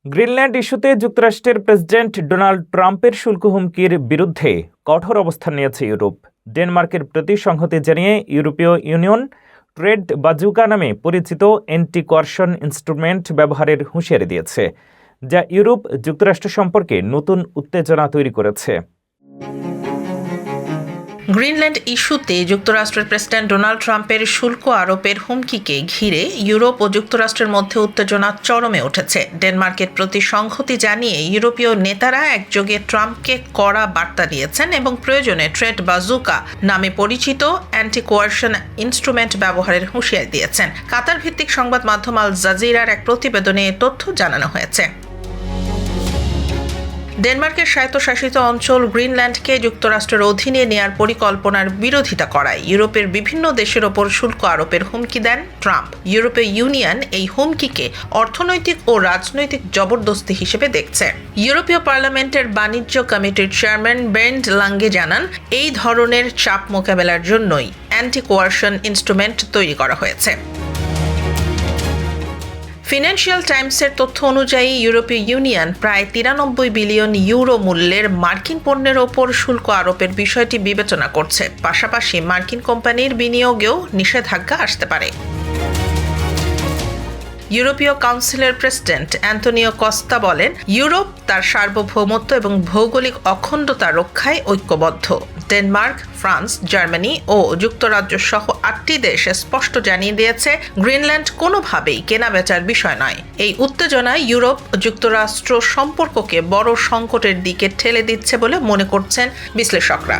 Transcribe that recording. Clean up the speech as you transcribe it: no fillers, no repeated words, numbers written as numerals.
Greenland ইস্যুতে যুক্তরাষ্ট্রের president Donald ট্রাম্পের শুল্ক হুমকির বিরুদ্ধে কঠোর অবস্থান নিয়েছে ইউরোপ। ডেনমার্কের প্রতি সংহতি জানিয়ে ইউরোপীয় ইউনিয়ন ট্রেড বাজুকা নামে পরিচিত অ্যান্টি কোয়ারশন ইনস্ট্রুমেন্ট ব্যবহারের হুঁশিয়ারি দিয়েছে, যা ইউরোপ যুক্তরাষ্ট্র সম্পর্কে নতুন উত্তেজনা তৈরি করেছে। গ্রিনল্যান্ড ইস্যুতে যুক্তরাষ্ট্রের প্রেসিডেন্ট ডোনাল্ড ট্রাম্পের শুল্ক আরোপের হুমকিকে ঘিরে ইউরোপ ও যুক্তরাষ্ট্রের মধ্যে উত্তেজনা চরমে উঠেছে। ডেনমার্কের প্রতি সংহতি জানিয়ে ইউরোপীয় নেতারা একযোগে ট্রাম্পকে কড়া বার্তা দিয়েছেন এবং প্রয়োজনে ট্রেড বাজুকা নামে পরিচিত অ্যান্টি কোয়ারশন ইনস্ট্রুমেন্ট ব্যবহারের হুঁশিয়ারি দিয়েছেন। কাতার ভিত্তিক সংবাদ মাধ্যম আল জাজিরার এক প্রতিবেদনে এ তথ্য জানানো হয়েছে। ডেনমার্কের স্বায়ত্তশাসিত অঞ্চল গ্রিনল্যান্ডকে যুক্তরাষ্ট্রের অধীনে নেয়ার পরিকল্পনার বিরোধিতা করায় ইউরোপের বিভিন্ন দেশের ওপর শুল্ক আরোপের হুমকি দেন ট্রাম্প। ইউরোপীয় ইউনিয়ন এই হুমকিকে অর্থনৈতিক ও রাজনৈতিক জবরদস্তি হিসেবে দেখছে। ইউরোপীয় পার্লামেন্টের বাণিজ্য কমিটির চেয়ারম্যান বেন্ট লাঙ্গে জানান, এই ধরনের চাপ মোকাবেলার জন্যই অ্যান্টি কোয়ারশন ইনস্ট্রুমেন্ট তৈরি করা হয়েছে। ফিনান্সিয়াল টাইমসের তথ্য অনুযায়ী ইউরোপীয় ইউনিয়ন প্রায় 93 বিলিয়ন ইউরো মূল্যের মার্কিন পণ্যের ওপর শুল্ক আরোপের বিষয়টি বিবেচনা করছে। পাশাপাশি মার্কিন কোম্পানির বিনিয়োগেও নিষেধাজ্ঞা আসতে পারে। ইউরোপীয় কাউন্সিলের প্রেসিডেন্ট অ্যান্তোনিও কস্তা বলেন, ইউরোপ তার সার্বভৌমত্ব এবং ভৌগোলিক অখণ্ডতা রক্ষায় ঐক্যবদ্ধ। ডেনমার্ক, ফ্রান্স, জার্মানি ও যুক্তরাজ্য সহ 8টি দেশ স্পষ্ট জানিয়ে দিয়েছে, গ্রিনল্যান্ড কোনোভাবেই কেনাবেচার বিষয় নয়। এই উত্তেজনায় ইউরোপ ও যুক্তরাষ্ট্র সম্পর্ককে বড় সংকটের দিকে ঠেলে দিচ্ছে বলে মনে করছেন বিশ্লেষকরা।